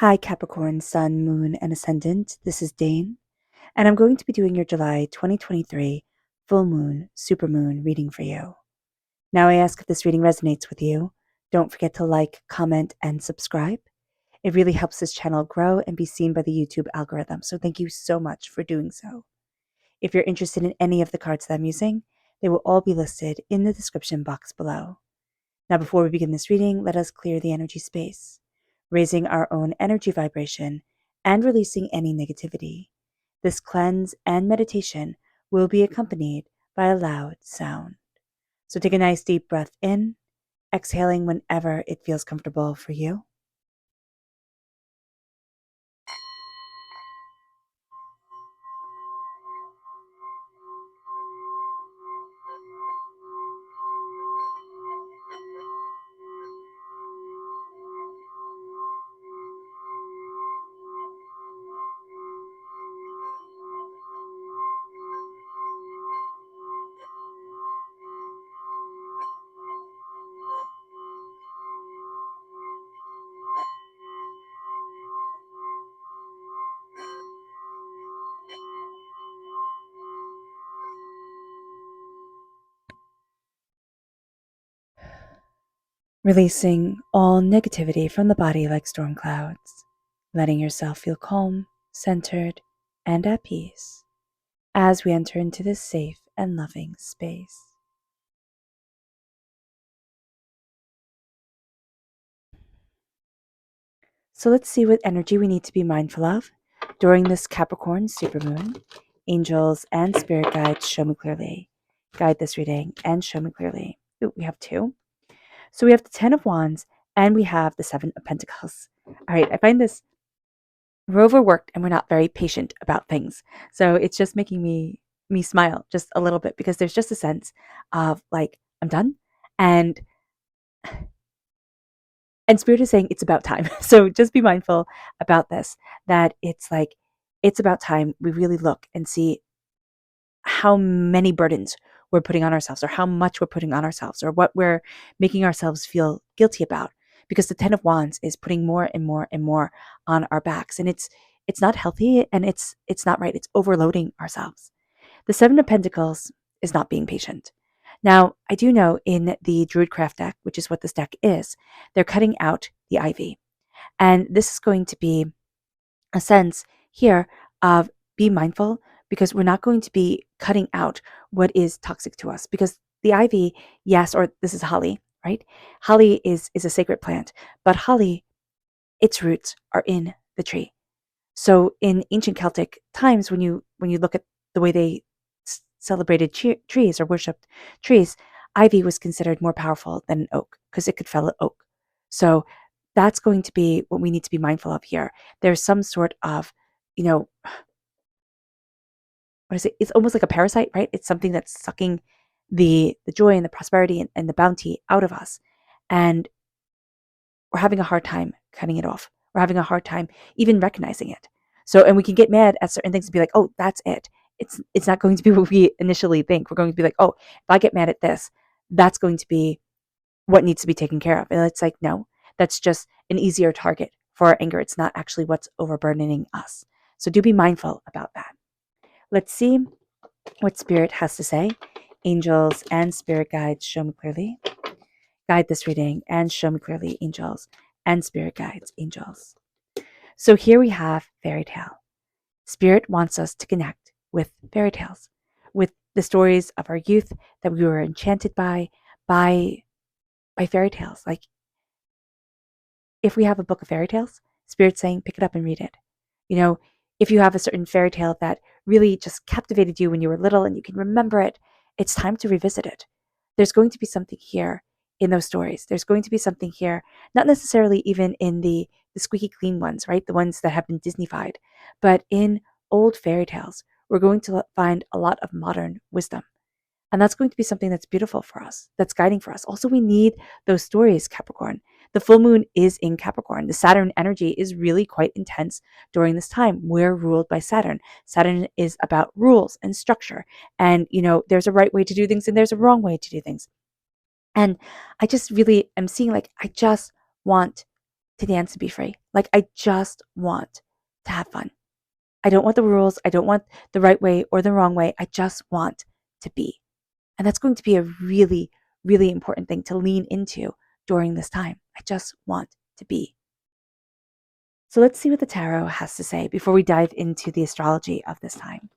Hi, Capricorn, Sun, Moon, and Ascendant. This is Dane, and I'm going to be doing your July 2023 Full Moon, Super Moon reading for you. Now, I ask if this reading resonates with you. Don't forget to like, comment, and subscribe. It really helps this channel grow and be seen by the YouTube algorithm, so thank you so much for doing so. If you're interested in any of the cards that I'm using, they will all be listed in the description box below. Now, before we begin this reading, let us clear the energy space, raising our own energy vibration and releasing any negativity. This cleanse and meditation will be accompanied by a loud sound. So take a nice deep breath in, exhaling whenever it feels comfortable for you. Releasing all negativity from the body like storm clouds, letting yourself feel calm, centered, and at peace as we enter into this safe and loving space. So let's see what energy we need to be mindful of during this Capricorn supermoon. Angels and spirit guides show me clearly. Guide this reading and show me clearly. Ooh, we have two. So we have the 10 of Wands and we have the 7 of Pentacles. All right, I find this we're overworked and we're not very patient about things. So it's just making me smile just a little bit because there's just a sense of like I'm done and spirit is saying it's about time. So just be mindful about this, that it's like it's about time we really look and see how many burdens we're putting on ourselves or how much we're putting on ourselves or what we're making ourselves feel guilty about, because the 10 of Wands is putting more and more and more on our backs, and it's not healthy and it's not right. It's overloading ourselves. The 7 of Pentacles is not being patient. Now, I do know in the Druidcraft deck, which is what this deck is, they're cutting out the ivy. And this is going to be a sense here of be mindful, because we're not going to be cutting out what is toxic to us. Because the ivy, yes, or this is holly, right? Holly is a sacred plant, but holly, its roots are in the tree. So in ancient Celtic times, when you look at the way they celebrated trees or worshipped trees, ivy was considered more powerful than an oak because it could fell an oak. So that's going to be what we need to be mindful of here. There's some sort of, you know, what is it? It's almost like a parasite, right? It's something that's sucking the joy and the prosperity and the bounty out of us. And we're having a hard time cutting it off. We're having a hard time even recognizing it. So, and we can get mad at certain things and be like, oh, that's it. It's not going to be what we initially think. We're going to be like, oh, if I get mad at this, that's going to be what needs to be taken care of. And it's like, no, that's just an easier target for our anger. It's not actually what's overburdening us. So do be mindful about that. Let's see what Spirit has to say. Angels and spirit guides show me clearly. Guide this reading and show me clearly, angels and spirit guides, angels. So here we have fairy tale. Spirit wants us to connect with fairy tales, with the stories of our youth that we were enchanted by fairy tales. Like if we have a book of fairy tales, Spirit's saying pick it up and read it. You know, if you have a certain fairy tale that really just captivated you when you were little and you can remember it, it's time to revisit it. There's going to be something here in those stories. There's going to be something here, not necessarily even in the squeaky clean ones, right? The ones that have been Disneyfied, but in old fairy tales, we're going to find a lot of modern wisdom. And that's going to be something that's beautiful for us, that's guiding for us. Also, we need those stories, Capricorn. The full moon is in Capricorn. The Saturn energy is really quite intense during this time. We're ruled by Saturn. Saturn is about rules and structure. And, you know, there's a right way to do things and there's a wrong way to do things. And I just really am seeing like, I just want to dance and be free. Like, I just want to have fun. I don't want the rules. I don't want the right way or the wrong way. I just want to be. And that's going to be a really, really important thing to lean into during this time. I just want to be. So let's see what the tarot has to say before we dive into the astrology of this time.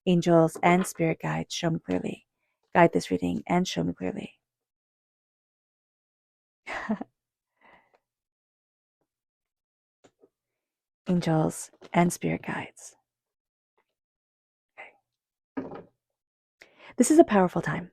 Angels and spirit guides, show me clearly. Guide this reading and show me clearly. Angels and spirit guides. Okay. This is a powerful time.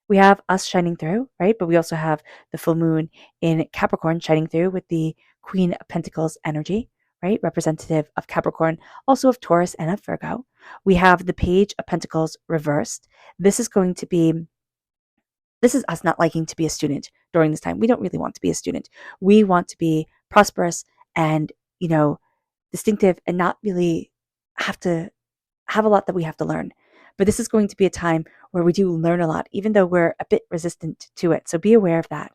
We have us shining through, right? But we also have the full moon in Capricorn shining through with the Queen of Pentacles energy, right? Representative of Capricorn, also of Taurus and of Virgo. We have the Page of Pentacles reversed. This is us not liking to be a student during this time. We don't really want to be a student. We want to be prosperous and, distinctive and not really have to have a lot that we have to learn. But this is going to be a time where we do learn a lot, even though we're a bit resistant to it. So be aware of that.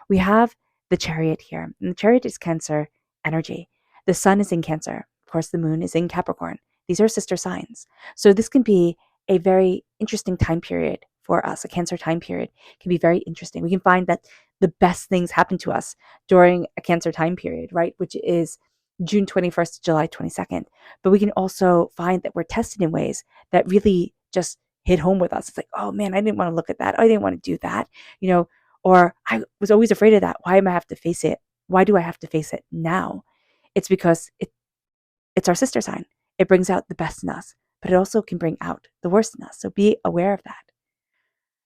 We have the Chariot here, and the Chariot is Cancer energy. The sun is in Cancer. Of course, the moon is in Capricorn. These are sister signs. So this can be a very interesting time period for us. A Cancer time period can be very interesting. We can find that the best things happen to us during a Cancer time period, right? Which is June 21st to July 22nd. But we can also find that we're tested in ways that really just hit home with us. It's like, oh man, I didn't want to look at that. I didn't want to do that, or I was always afraid of that. Why am I have to face it? Why do I have to face it now? It's because it's our sister sign. It brings out the best in us, but it also can bring out the worst in us. So be aware of that.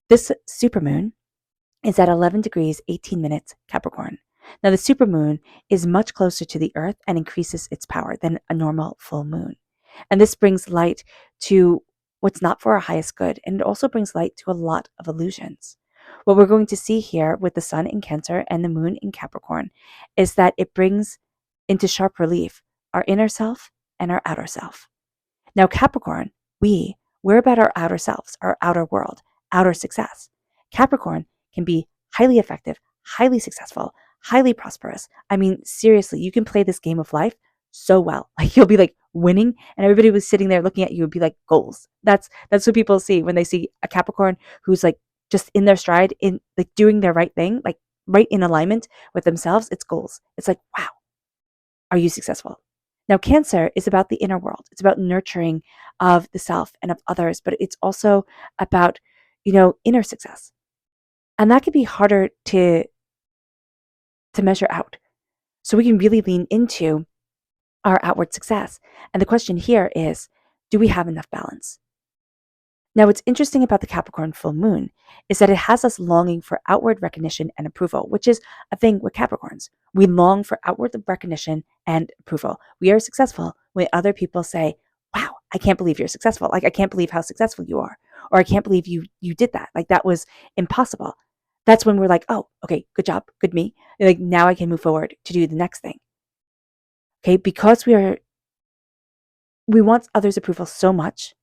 This supermoon is at 11 degrees, 18 minutes Capricorn. Now, the supermoon is much closer to the Earth and increases its power than a normal full moon. And this brings light to what's not for our highest good, and it also brings light to a lot of illusions. What we're going to see here with the sun in Cancer and the moon in Capricorn is that it brings into sharp relief our inner self and our outer self. Now, Capricorn, we're about our outer selves, our outer world, outer success. Capricorn can be highly effective, highly successful, highly prosperous. I mean, seriously, you can play this game of life so well. Like, you'll be like winning, and everybody was sitting there looking at you would be like goals. That's what people see when they see a Capricorn who's like just in their stride, in like doing their right thing, like right in alignment with themselves. It's goals. It's like, wow, are you successful? Now, Cancer is about the inner world. It's about nurturing of the self and of others, but it's also about, inner success. And that can be harder to measure out. So we can really lean into our outward success. And the question here is, do we have enough balance? Now, what's interesting about the Capricorn full moon is that it has us longing for outward recognition and approval, which is a thing with Capricorns. We long for outward recognition and approval. We are successful when other people say, wow, I can't believe you're successful. Like, I can't believe how successful you are. Or I can't believe you did that. Like, that was impossible. That's when we're like, oh, okay, good job, good me. Like, now I can move forward to do the next thing. Okay, because we want others' approval so much.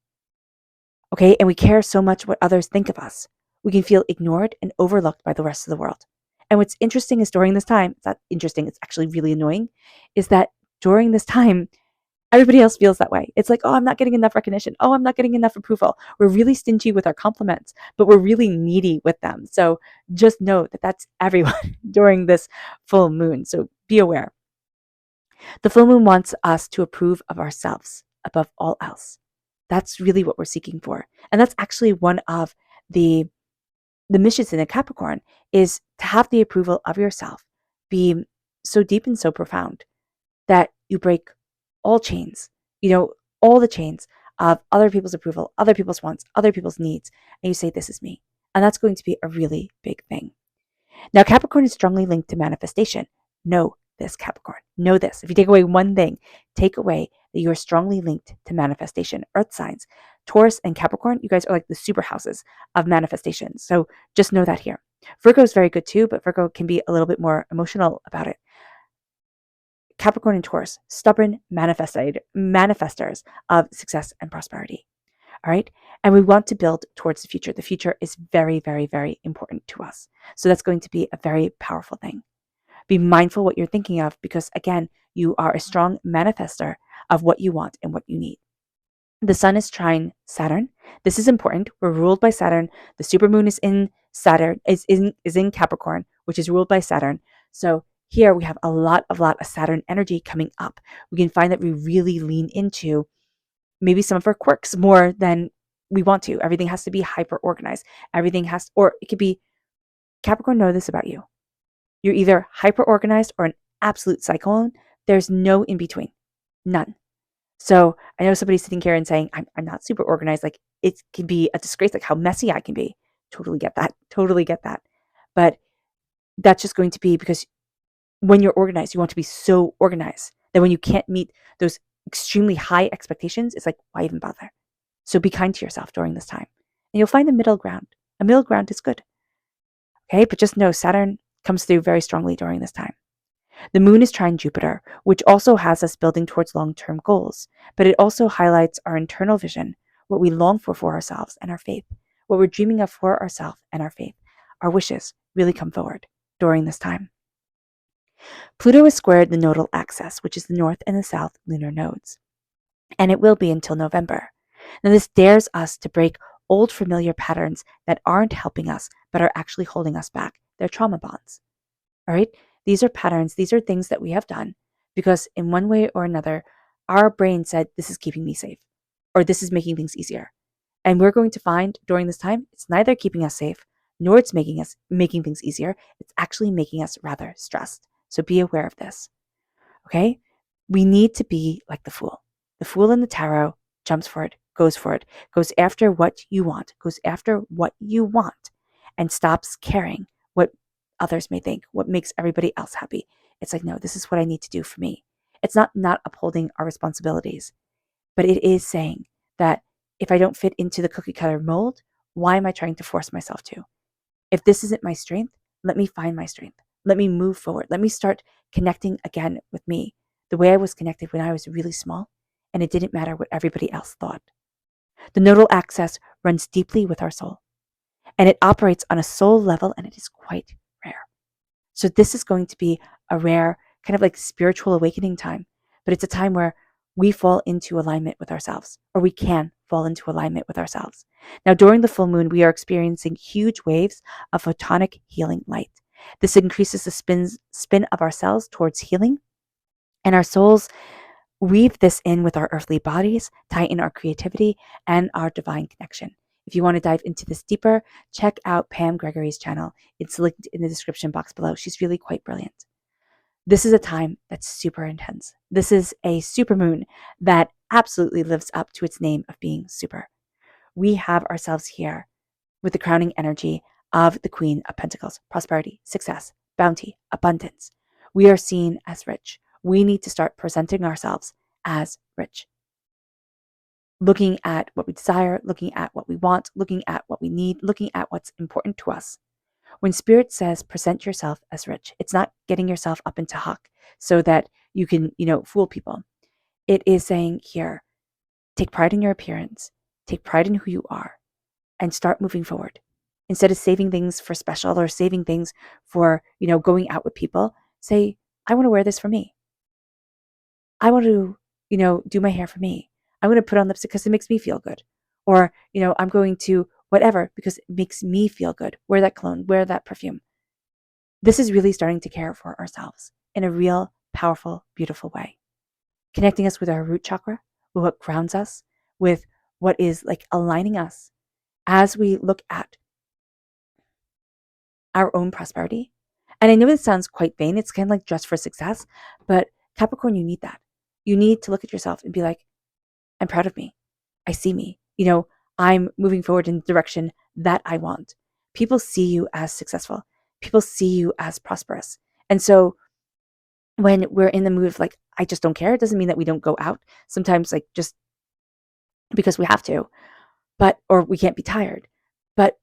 Okay, and we care so much what others think of us. We can feel ignored and overlooked by the rest of the world. And what's interesting is during this time, it's not interesting, it's actually really annoying, is that during this time, everybody else feels that way. It's like, oh, I'm not getting enough recognition. Oh, I'm not getting enough approval. We're really stingy with our compliments, but we're really needy with them. So just know that that's everyone during this full moon. So be aware. The full moon wants us to approve of ourselves above all else. That's really what we're seeking for. And that's actually one of the missions in a Capricorn, is to have the approval of yourself be so deep and so profound that you break all chains, all the chains of other people's approval, other people's wants, other people's needs, and you say, this is me. And that's going to be a really big thing. Now, Capricorn is strongly linked to manifestation. Know this, Capricorn. Know this. If you take away one thing, take away that you are strongly linked to manifestation. Earth signs, Taurus and Capricorn, you guys are like the super houses of manifestation. So just know that here. Virgo is very good too, but Virgo can be a little bit more emotional about it. Capricorn and Taurus, stubborn manifestors of success and prosperity. All right. And we want to build towards the future. The future is very, very, very important to us. So that's going to be a very powerful thing. Be mindful what you're thinking of because, again, you are a strong manifester of what you want and what you need. The sun is trine Saturn. This is important. We're ruled by Saturn. The super moon is in Saturn, is in Capricorn, which is ruled by Saturn. So here we have a lot of Saturn energy coming up. We can find that we really lean into maybe some of our quirks more than we want to. Everything has to be hyper organized. Everything has, or it could be Capricorn. Know this about you. You're either hyper organized or an absolute cyclone. There's no in between. None. So I know somebody's sitting here and saying, I'm not super organized. Like it can be a disgrace, like how messy I can be. Totally get that. Totally get that. But that's just going to be because when you're organized, you want to be so organized that when you can't meet those extremely high expectations, it's like, why even bother? So be kind to yourself during this time. And you'll find a middle ground. A middle ground is good. Okay, but just know Saturn comes through very strongly during this time. The moon is trine Jupiter, which also has us building towards long-term goals, but it also highlights our internal vision, what we long for ourselves and our faith, what we're dreaming of for ourselves and our faith. Our wishes really come forward during this time. Pluto is squared the nodal axis, which is the north and the south lunar nodes, and it will be until November. Now, this dares us to break old familiar patterns that aren't helping us, but are actually holding us back. They're trauma bonds. All right? These are patterns. These are things that we have done because in one way or another, our brain said, this is keeping me safe or this is making things easier. And we're going to find during this time, it's neither keeping us safe nor it's making things easier. It's actually making us rather stressed. So be aware of this. Okay? We need to be like the fool. The fool in the tarot jumps for it, goes after what you want, and stops caring what others may think, what makes everybody else happy. It's like, no, this is what I need to do for me. It's not upholding our responsibilities, but it is saying that if I don't fit into the cookie cutter mold, why am I trying to force myself to? If this isn't my strength, let me find my strength. Let me move forward. Let me start connecting again with me the way I was connected when I was really small, and it didn't matter what everybody else thought. The nodal axis runs deeply with our soul, and it operates on a soul level, and it is quite rare. So this is going to be a rare kind of like spiritual awakening time, but it's a time where we fall into alignment with ourselves, or we can fall into alignment with ourselves. Now, during the full moon, we are experiencing huge waves of photonic healing light. This increases the spin of our cells towards healing, and our souls weave this in with our earthly bodies, tighten our creativity and our divine connection. If you want to dive into this deeper, check out Pam Gregory's channel. It's linked in the description box below. She's really quite brilliant. This is a time that's super intense. This is a super moon that absolutely lives up to its name of being super. We have ourselves here with the crowning energy of the Queen of Pentacles, prosperity, success, bounty, abundance. We are seen as rich. We need to start presenting ourselves as rich. Looking at what we desire, looking at what we want, looking at what we need, looking at what's important to us. When Spirit says present yourself as rich, it's not getting yourself up into huck so that you can, fool people. It is saying here, take pride in your appearance, take pride in who you are, and start moving forward. Instead of saving things for special or saving things for, going out with people, say, I want to wear this for me. I want to, do my hair for me. I'm going to put on lipstick because it makes me feel good. Or, I'm going to whatever because it makes me feel good. Wear that cologne, wear that perfume. This is really starting to care for ourselves in a real, powerful, beautiful way. Connecting us with our root chakra, with what grounds us, with what is like aligning us as we look at our own prosperity. And I know it sounds quite vain. It's kind of like dress for success, but Capricorn, you need that. You need to look at yourself and be like, I'm proud of me. I see me. I'm moving forward in the direction that I want. People see you as successful. People see you as prosperous. And so when we're in the mood of like, I just don't care, it doesn't mean that we don't go out. Sometimes like just because we have to, or we can't be tired. But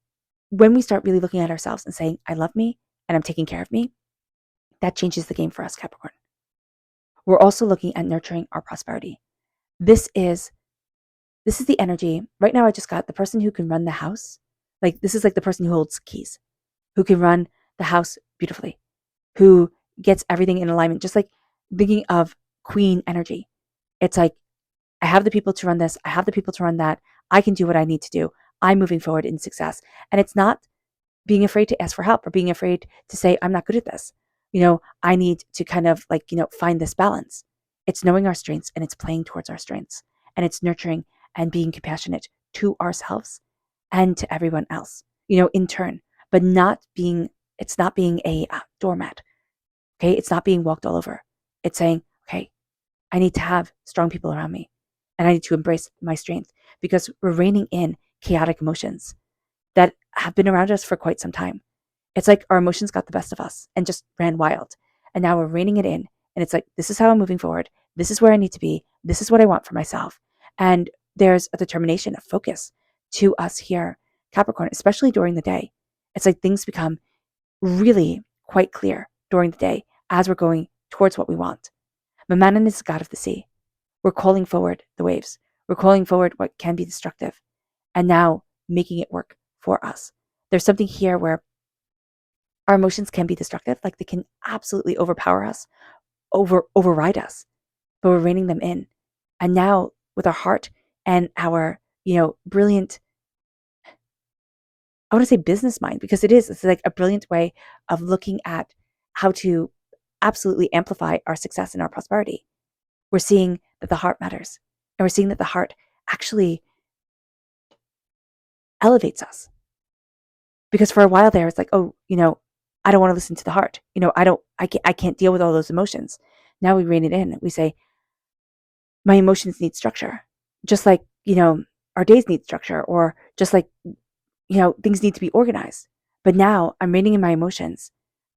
when we start really looking at ourselves and saying, I love me and I'm taking care of me, that changes the game for us, Capricorn. We're also looking at nurturing our prosperity. This is the energy. Right now, I just got the person who can run the house. Like, this is like the person who holds keys, who can run the house beautifully, who gets everything in alignment. Just like thinking of queen energy. It's like, I have the people to run this. I have the people to run that. I can do what I need to do. I'm moving forward in success. And it's not being afraid to ask for help or being afraid to say, I'm not good at this. I need to kind of like, find this balance. It's knowing our strengths and it's playing towards our strengths, and it's nurturing and being compassionate to ourselves and to everyone else, in turn, but it's not being a doormat. Okay. It's not being walked all over. It's saying, okay, I need to have strong people around me and I need to embrace my strength, because we're reining in chaotic emotions that have been around us for quite some time. It's like our emotions got the best of us and just ran wild. And now we're reining it in. And it's like, this is how I'm moving forward. This is where I need to be. This is what I want for myself. And there's a determination, a focus to us here, Capricorn, especially during the day. It's like things become really quite clear during the day as we're going towards what we want. Mamanan is the god of the sea. We're calling forward the waves. We're calling forward what can be destructive and now making it work for us. There's something here where our emotions can be destructive, like they can absolutely overpower us, override us, but we're reining them in. And now with our heart and our, brilliant, I want to say business mind, because it's like a brilliant way of looking at how to absolutely amplify our success and our prosperity. We're seeing that the heart matters, and we're seeing that the heart actually elevates us. Because for a while there, it's like, oh, I don't want to listen to the heart. I can't deal with all those emotions. Now we rein it in. We say, my emotions need structure, just like, our days need structure, or just like, things need to be organized. But now I'm reining in my emotions.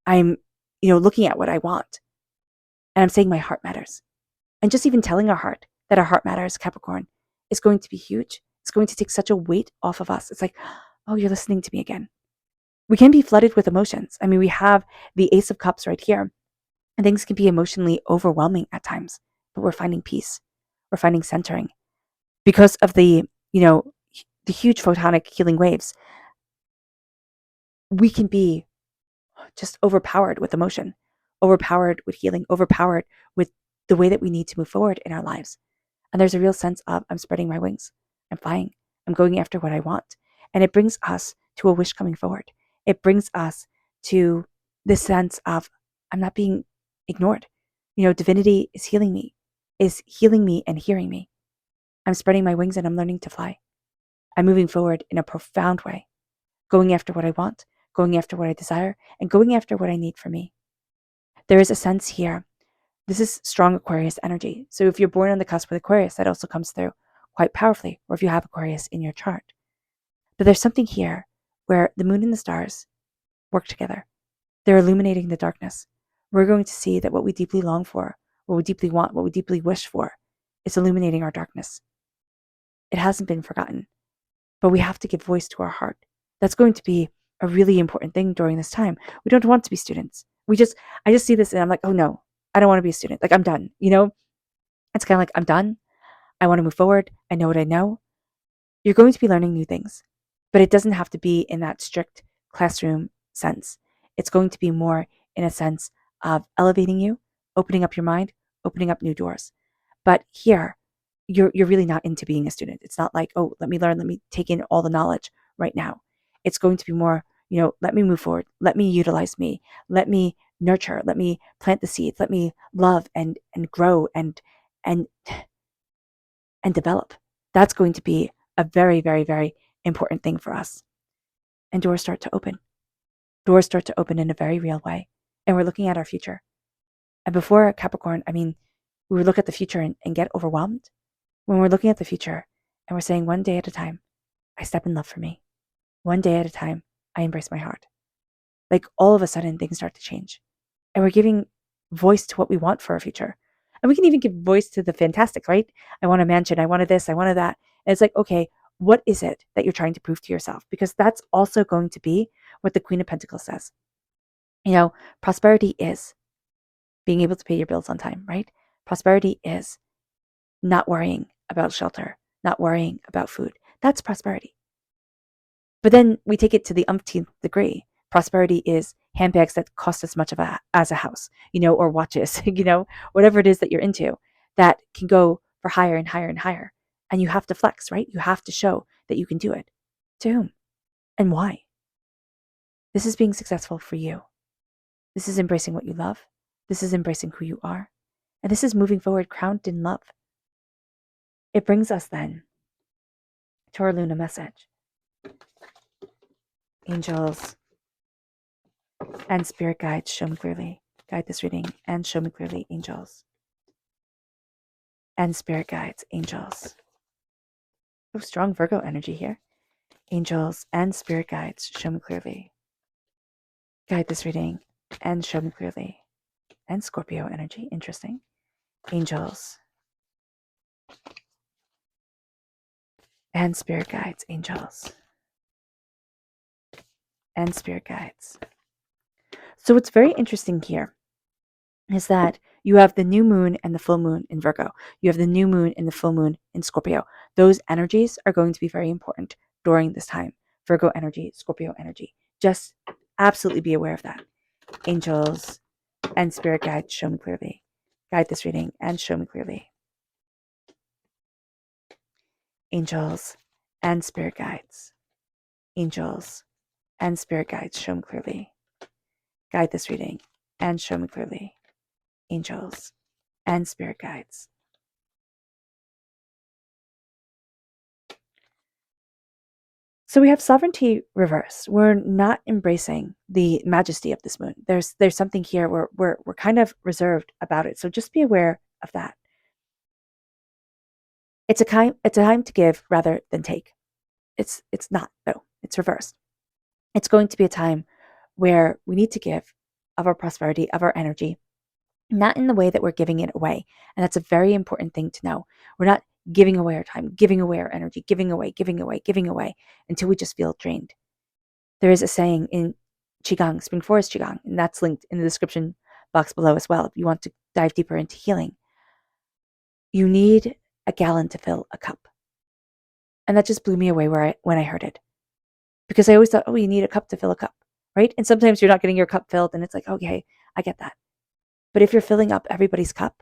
I'm, looking at what I want, and I'm saying my heart matters. And just even telling our heart that our heart matters, Capricorn, is going to be huge. It's going to take such a weight off of us. It's like, oh, you're listening to me again. We can be flooded with emotions. I mean, we have the Ace of Cups right here, and things can be emotionally overwhelming at times, but we're finding peace. We're finding centering because of the huge photonic healing waves. We can be just overpowered with emotion, overpowered with healing, overpowered with the way that we need to move forward in our lives. And there's a real sense of, I'm spreading my wings. I'm flying. I'm going after what I want. And it brings us to a wish coming forward. It brings us to this sense of, I'm not being ignored. Divinity is healing me and hearing me. I'm spreading my wings and I'm learning to fly. I'm moving forward in a profound way, going after what I want, going after what I desire, and going after what I need for me. There is a sense here. This is strong Aquarius energy. So if you're born on the cusp with Aquarius, that also comes through quite powerfully, or if you have Aquarius in your chart. But there's something here where the moon and the stars work together. They're illuminating the darkness. We're going to see that what we deeply long for, what we deeply want, what we deeply wish for, is illuminating our darkness. It hasn't been forgotten, but we have to give voice to our heart. That's going to be a really important thing during this time. We don't want to be students. I just see this and I'm like, oh no, I don't want to be a student. Like, I'm done. It's kind of like, I'm done. I want to move forward. I know what I know. You're going to be learning new things, but it doesn't have to be in that strict classroom sense. It's going to be more in a sense of elevating you, opening up your mind, opening up new doors. But here, you're really not into being a student. It's not like, oh, let me learn, let me take in all the knowledge right now. It's going to be more, let me move forward, let me utilize me, let me nurture, let me plant the seeds, let me love and grow and develop. That's going to be a very, very, very important thing for us. And doors start to open. Doors start to open in a very real way. And we're looking at our future. And before Capricorn, we would look at the future and get overwhelmed. When we're looking at the future and we're saying, one day at a time, I step in love for me. One day at a time, I embrace my heart. Like, all of a sudden, things start to change. And we're giving voice to what we want for our future. And we can even give voice to the fantastic, right? I want a mansion. I wanted this. I wanted that. And it's like, okay, what is it that you're trying to prove to yourself? Because that's also going to be what the Queen of Pentacles says. Prosperity is being able to pay your bills on time, right? Prosperity is not worrying about shelter, not worrying about food. That's prosperity. But then we take it to the umpteenth degree. Prosperity is handbags that cost as much as a house, or watches, whatever it is that you're into, that can go for higher and higher and higher. And you have to flex, right? You have to show that you can do it. To whom and why? This is being successful for you. This is embracing what you love. This is embracing who you are. And this is moving forward crowned in love. It brings us then to our Luna message. Angels and spirit guides, show me clearly. Guide this reading and show me clearly, angels. And spirit guides, angels. Oh, strong Virgo energy here. Angels and spirit guides, show me clearly. Guide this reading and show me clearly. And Scorpio energy, interesting. Angels and spirit guides, angels and spirit guides. So what's very interesting here is that you have the new moon and the full moon in Virgo. You have the new moon and the full moon in Scorpio. Those energies are going to be very important during this time. Virgo energy, Scorpio energy. Just absolutely be aware of that. Angels and spirit guides, show me clearly. Guide this reading and show me clearly. Angels and spirit guides. Angels and spirit guides, show me clearly. Guide this reading and show me clearly. Angels and spirit guides. So we have sovereignty reversed. We're not embracing the majesty of this moon. There's something here where we're kind of reserved about it. So just be aware of that. It's a time to give rather than take. It's not though. It's reversed. It's going to be a time where we need to give of our prosperity, of our energy, not in the way that we're giving it away. And that's a very important thing to know. We're not giving away our time, giving away our energy, giving away until we just feel drained. There is a saying in Qigong, Spring Forest Qigong, and that's linked in the description box below as well if you want to dive deeper into healing. You need a gallon to fill a cup. And that just blew me away when I heard it. Because I always thought, oh, you need a cup to fill a cup, right? And sometimes you're not getting your cup filled and it's like, okay, I get that. But if you're filling up everybody's cup,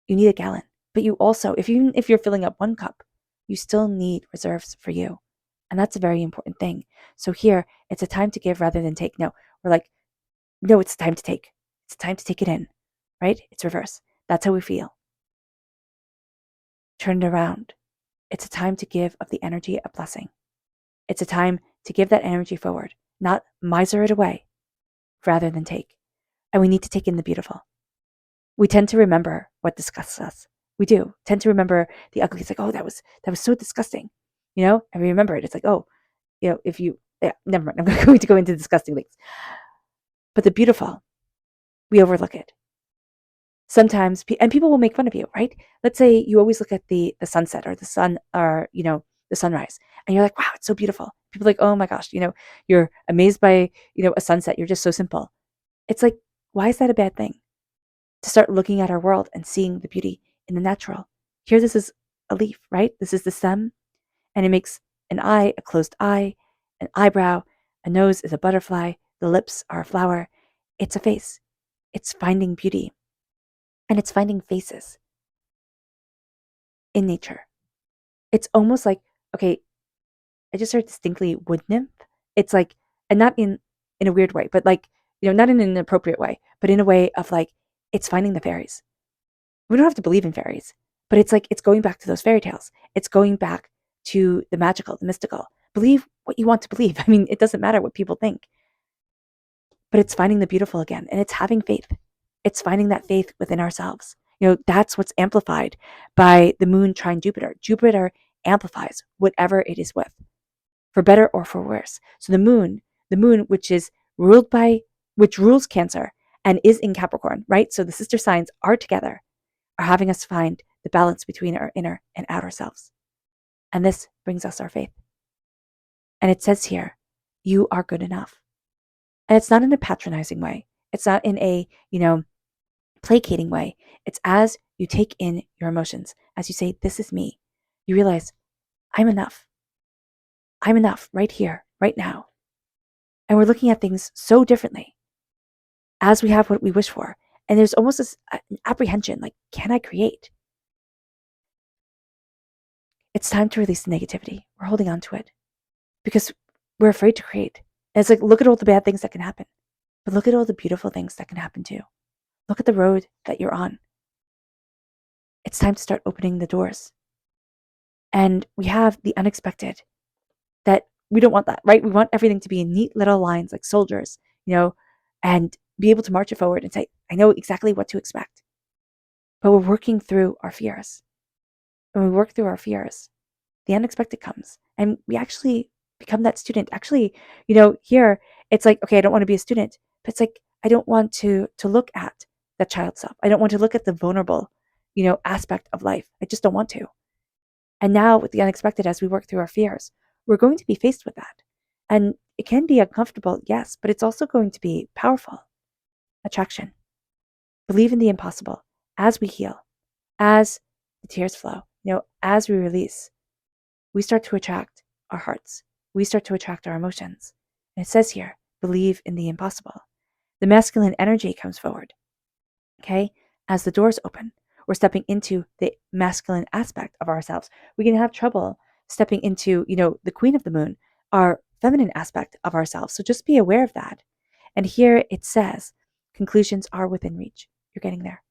you need a gallon. But you also, if you're filling up one cup, you still need reserves for you. And that's a very important thing. So here, it's a time to give rather than take. No, we're like, no, it's time to take. It's time to take it in, right? It's reverse. That's how we feel. Turn it around. It's a time to give of the energy of blessing. It's a time to give that energy forward, not miser it away, rather than take. And we need to take in the beautiful. We tend to remember what disgusts us. We do tend to remember the ugly. It's like, oh, that was so disgusting, and we remember it. It's like, oh, if you, never mind. I'm not going to go into disgusting things. But the beautiful, we overlook it. Sometimes, and people will make fun of you, right? Let's say you always look at the sunset or the sun or, the sunrise, and you're like, wow, it's so beautiful. People are like, oh my gosh, you're amazed by, a sunset. You're just so simple. It's like, why is that a bad thing? To start looking at our world and seeing the beauty in the natural. Here, this is a leaf, right? This is the stem, and it makes an eye, a closed eye, an eyebrow, a nose is a butterfly, the lips are a flower. It's a face. It's finding beauty, and it's finding faces in nature. It's almost like, okay, I just heard distinctly wood nymph. It's like, and not in a weird way, but like, not in an appropriate way, but in a way of like, it's finding the fairies. We don't have to believe in fairies, but it's like, it's going back to those fairy tales. It's going back to the magical, the mystical. Believe what you want to believe. I mean, it doesn't matter what people think, but it's finding the beautiful again. And it's having faith. It's finding that faith within ourselves. That's what's amplified by the moon trine Jupiter. Jupiter amplifies whatever it is with, for better or for worse. So the moon, which rules Cancer and is in Capricorn, right? So the sister signs are together, are having us find the balance between our inner and outer selves. And this brings us our faith. And it says here, you are good enough. And it's not in a patronizing way. It's not in a, placating way. It's as you take in your emotions, as you say, this is me, you realize, I'm enough. I'm enough right here, right now. And we're looking at things so differently. as we have what we wish for. And there's almost this an apprehension, like, can I create? It's time to release the negativity. We're holding on to it because we're afraid to create. And it's like, look at all the bad things that can happen, but look at all the beautiful things that can happen too. Look at the road that you're on. It's time to start opening the doors. And we have the unexpected that we don't want that, right? We want everything to be in neat little lines like soldiers, and be able to march it forward and say, I know exactly what to expect. But we're working through our fears. When we work through our fears, the unexpected comes and we actually become that student. Actually, here it's like, okay, I don't want to be a student, but it's like, I don't want to look at that child self. I don't want to look at the vulnerable, aspect of life. I just don't want to. And now with the unexpected, as we work through our fears, we're going to be faced with that. And it can be uncomfortable, yes, but it's also going to be powerful. Attraction. Believe in the impossible as we heal, as the tears flow, as we release, we start to attract our hearts. We start to attract our emotions. And it says here, believe in the impossible. The masculine energy comes forward. Okay? As the doors open, we're stepping into the masculine aspect of ourselves. We can have trouble stepping into, the queen of the moon, our feminine aspect of ourselves. So just be aware of that. And here it says, conclusions are within reach. You're getting there.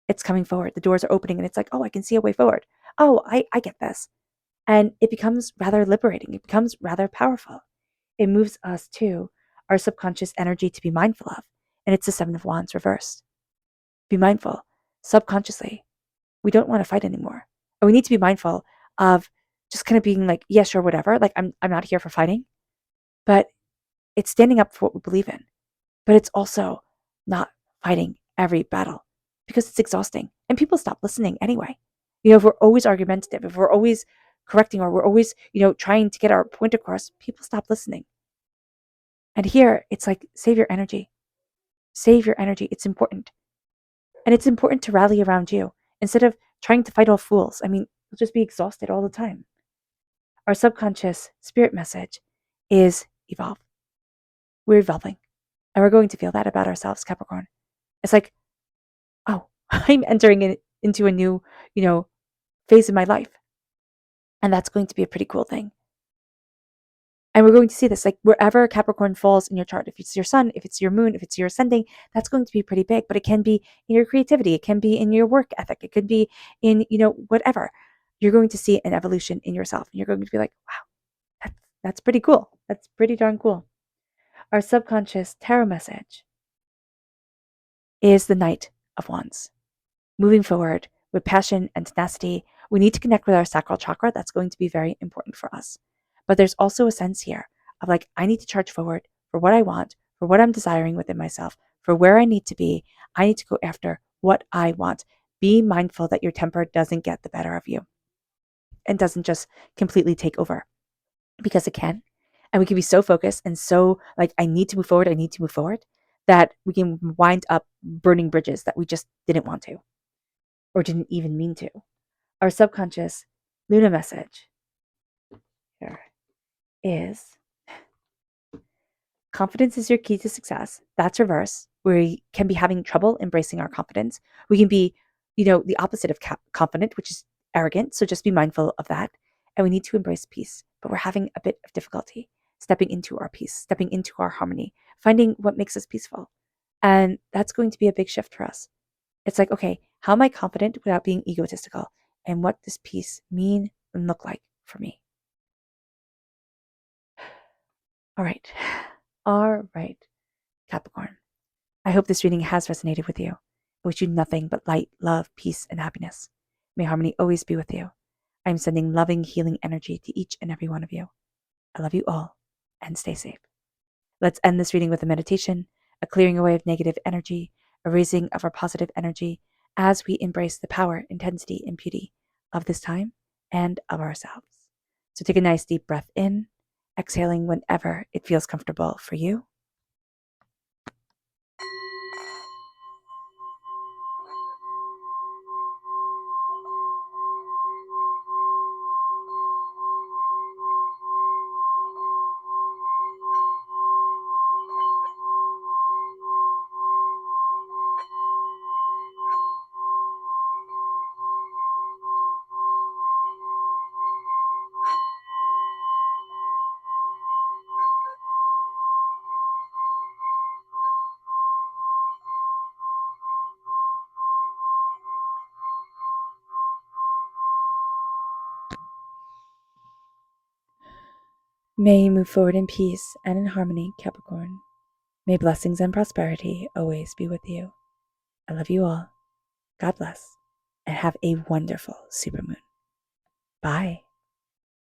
It's coming forward. The doors are opening and it's like, oh, I can see a way forward. Oh, I get this. And it becomes rather liberating. It becomes rather powerful. It moves us to our subconscious energy to be mindful of. And it's the Seven of Wands reversed. Be mindful subconsciously. We don't want to fight anymore. And we need to be mindful of just kind of being like, yeah, sure, whatever. Like I'm not here for fighting. But it's standing up for what we believe in. But it's also not fighting every battle because it's exhausting. And people stop listening anyway. If we're always argumentative, if we're always correcting or we're always, trying to get our point across, people stop listening. And here it's like, save your energy. Save your energy. It's important. And it's important to rally around you instead of trying to fight all fools. I mean, we'll just be exhausted all the time. Our subconscious spirit message is evolve. We're evolving. And we're going to feel that about ourselves, Capricorn. It's like, oh, I'm entering into a new, phase of my life. And that's going to be a pretty cool thing. And we're going to see this like wherever Capricorn falls in your chart. If it's your sun, if it's your moon, if it's your ascending, that's going to be pretty big. But it can be in your creativity. It can be in your work ethic. It could be in, whatever. You're going to see an evolution in yourself. And you're going to be like, wow, that's pretty cool. That's pretty darn cool. Our subconscious tarot message is the Knight of Wands. Moving forward with passion and tenacity, we need to connect with our sacral chakra. That's going to be very important for us. But there's also a sense here of like, I need to charge forward for what I want, for what I'm desiring within myself, for where I need to be. I need to go after what I want. Be mindful that your temper doesn't get the better of you and doesn't just completely take over, because it can. And we can be so focused and so like, I need to move forward, that we can wind up burning bridges that we just didn't want to or didn't even mean to. Our subconscious Luna message here is confidence is your key to success. That's reverse. We can be having trouble embracing our confidence. We can be, the opposite of confident, which is arrogant. So just be mindful of that. And we need to embrace peace. But we're having a bit of difficulty stepping into our peace, stepping into our harmony, finding what makes us peaceful. And that's going to be a big shift for us. It's like, okay, how am I confident without being egotistical? And what does peace mean and look like for me? All right. All right, Capricorn. I hope this reading has resonated with you. I wish you nothing but light, love, peace, and happiness. May harmony always be with you. I am sending loving, healing energy to each and every one of you. I love you all, and stay safe. Let's end this reading with a meditation, a clearing away of negative energy, a raising of our positive energy as we embrace the power, intensity, and beauty of this time and of ourselves. So take a nice deep breath in, exhaling whenever it feels comfortable for you. May you move forward in peace and in harmony, Capricorn. May blessings and prosperity always be with you. I love you all. God bless, and have a wonderful supermoon. Bye.